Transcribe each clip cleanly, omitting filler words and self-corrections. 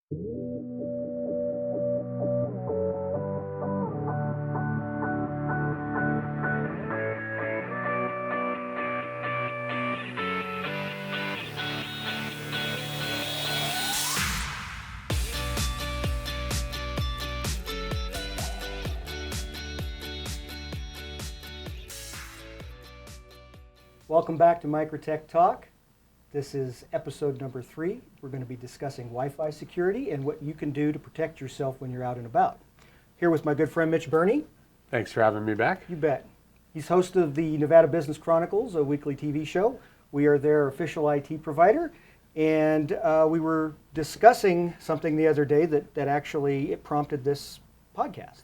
Welcome back to MIcroTech Talk. This is episode number 3. We're going to be discussing Wi-Fi security and what you can do to protect yourself when you're out and about. Here with my good friend Mitch Burney. Thanks for having me back. You bet. He's host of the Nevada Business Chronicles, a weekly TV show. We are their official IT provider, and we were discussing something the other day that actually it prompted this podcast.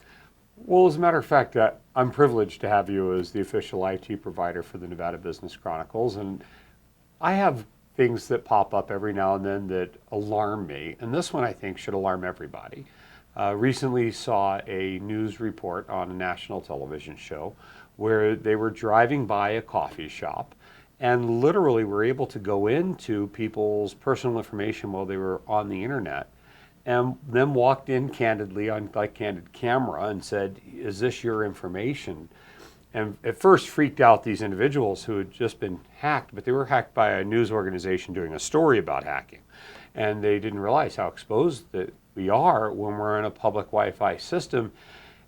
Well, as a matter of fact, I'm privileged to have you as the official IT provider for the Nevada Business Chronicles, and I have things that pop up every now and then that alarm me, and this one I think should alarm everybody. Recently saw a news report on a national television show where they were driving by a coffee shop and literally were able to go into people's personal information while they were on the internet, and then walked in candidly on like candid camera and said, "Is this your information?" And at first freaked out these individuals who had just been hacked, but they were hacked by a news organization doing a story about hacking. And they didn't realize how exposed that we are when we're in a public Wi-Fi system.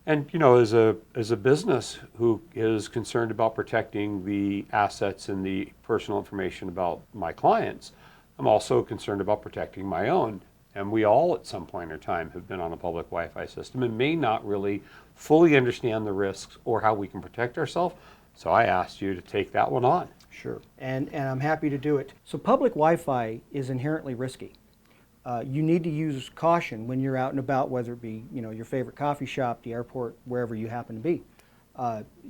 And you know, as a business who is concerned about protecting the assets and the personal information about my clients, I'm also concerned about protecting my own. And we all at some point in time have been on a public Wi-Fi system and may not really fully understand the risks or how we can protect ourselves. So I asked you to take that one on. Sure, and I'm happy to do it. So public Wi-Fi is inherently risky. You need to use caution when you're out and about, whether it be your favorite coffee shop, the airport, wherever you happen to be.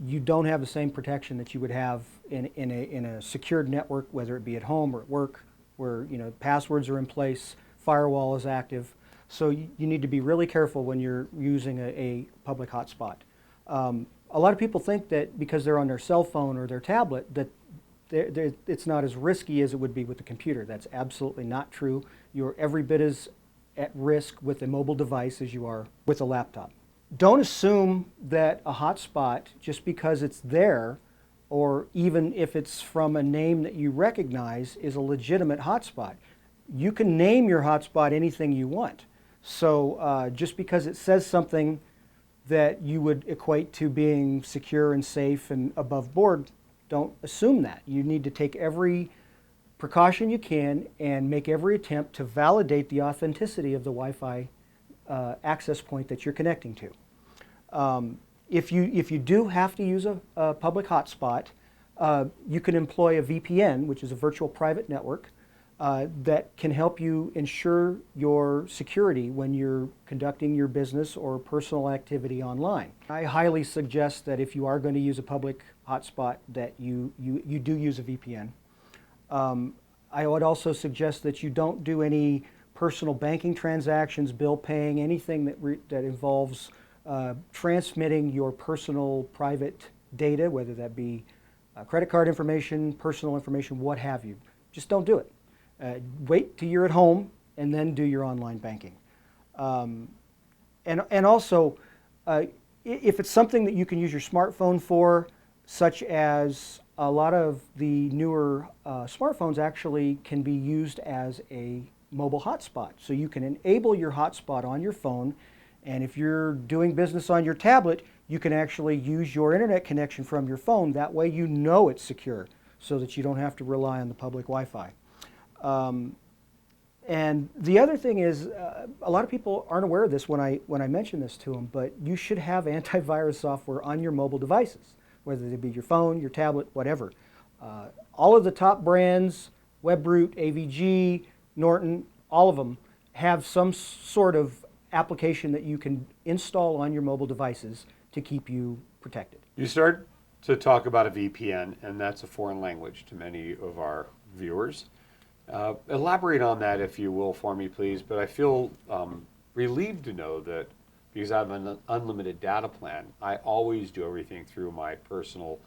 You don't have the same protection that you would have in a secured network, whether it be at home or at work, where passwords are in place, firewall is active. So you need to be really careful when you're using a public hotspot. A lot of people think that because they're on their cell phone or their tablet that it's not as risky as it would be with the computer. That's absolutely not true. You're every bit as at risk with a mobile device as you are with a laptop. Don't assume that a hotspot, just because it's there, or even if it's from a name that you recognize, is a legitimate hotspot. You can name your hotspot anything you want. So just because it says something that you would equate to being secure and safe and above board, don't assume that. You need to take every precaution you can and make every attempt to validate the authenticity of the Wi-Fi access point that you're connecting to. If you do have to use a public hotspot, you can employ a VPN, which is a virtual private network, that can help you ensure your security when you're conducting your business or personal activity online. I highly suggest that if you are going to use a public hotspot that you do use a VPN. I would also suggest that you don't do any personal banking transactions, bill paying, anything that involves transmitting your personal private data, whether that be credit card information, personal information, what have you. Just don't do it. Wait till you're at home and then do your online banking. And also, if it's something that you can use your smartphone for, such as a lot of the newer smartphones actually can be used as a mobile hotspot. So you can enable your hotspot on your phone, and if you're doing business on your tablet, you can actually use your internet connection from your phone. That way you know it's secure, so that you don't have to rely on the public Wi-Fi. And the other thing is, a lot of people aren't aware of this when I mention this to them, but you should have antivirus software on your mobile devices, whether they be your phone, your tablet, whatever. All of the top brands, WebRoot, AVG, Norton, all of them have some sort of application that you can install on your mobile devices to keep you protected. You start to talk about a VPN, and that's a foreign language to many of our viewers. Elaborate on that, if you will, for me, please. But I feel relieved to know that because I have an unlimited data plan, I always do everything through my personal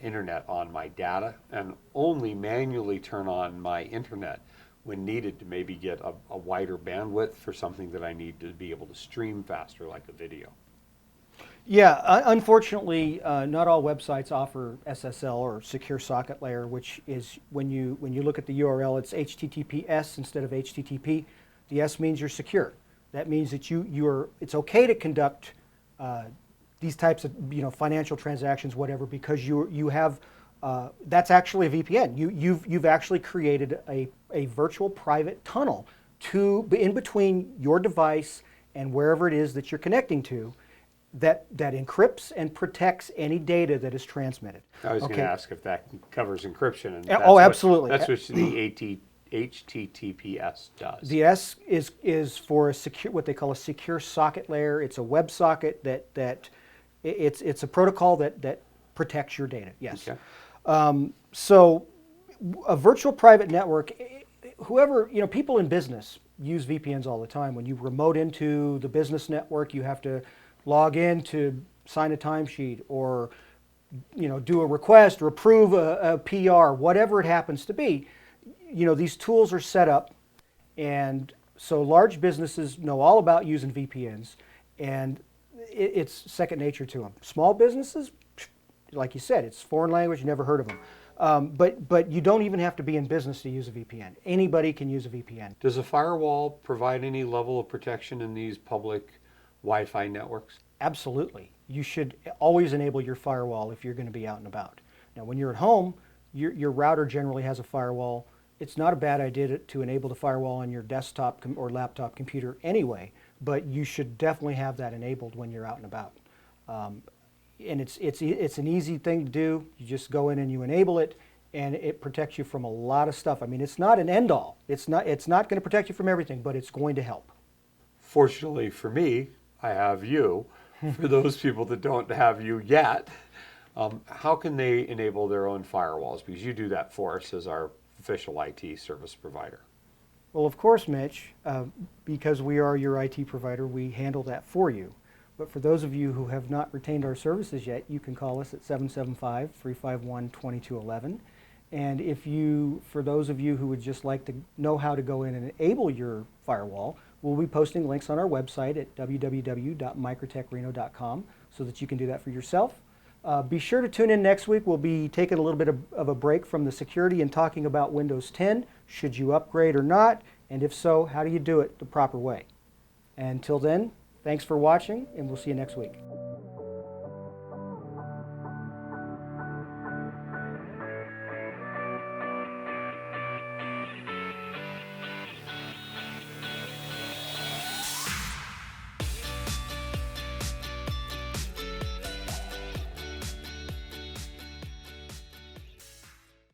internet on my data and only manually turn on my internet when needed to maybe get a wider bandwidth for something that I need to be able to stream faster, like a video. Yeah, unfortunately, not all websites offer SSL or secure socket layer, which is when you look at the URL, it's HTTPS instead of HTTP. The S means you're secure. That means that it's okay to conduct these types of financial transactions, whatever, because you have that's actually a VPN. You've actually created a virtual private tunnel in between your device and wherever it is that you're connecting to, that encrypts and protects any data that is transmitted. I was going to ask if that covers encryption. And Absolutely. That's what the HTTPS does. The S is for what they call a secure socket layer. It's a web socket that it's a protocol that protects your data. Yes. Okay. So a virtual private network, people in business use VPNs all the time. When you remote into the business network, you have to log in to sign a timesheet or do a request or approve a PR, whatever it happens to be. These tools are set up, and so large businesses know all about using VPNs, and it's second nature to them. Small businesses, like you said, it's foreign language, you never heard of them. But you don't even have to be in business to use a VPN. Anybody can use a VPN. Does a firewall provide any level of protection in these public Wi-Fi networks? Absolutely. You should always enable your firewall if you're going to be out and about. Now, when you're at home, your router generally has a firewall. It's not a bad idea to enable the firewall on your desktop or laptop computer anyway, but you should definitely have that enabled when you're out and about. And it's an easy thing to do. You just go in and you enable it, and it protects you from a lot of stuff. I mean, it's not an end-all. It's not going to protect you from everything, but it's going to help. Fortunately for me, I have you. For those people that don't have you yet, how can they enable their own firewalls? Because you do that for us as our official IT service provider. Well, of course, Mitch, because we are your IT provider, we handle that for you. But for those of you who have not retained our services yet, you can call us at 775-351-2211. And for those of you who would just like to know how to go in and enable your firewall, we'll be posting links on our website at www.microtechreno.com so that you can do that for yourself. Be sure to tune in next week. We'll be taking a little bit of a break from the security and talking about Windows 10. Should you upgrade or not? And if so, how do you do it the proper way? Until then, thanks for watching, and we'll see you next week.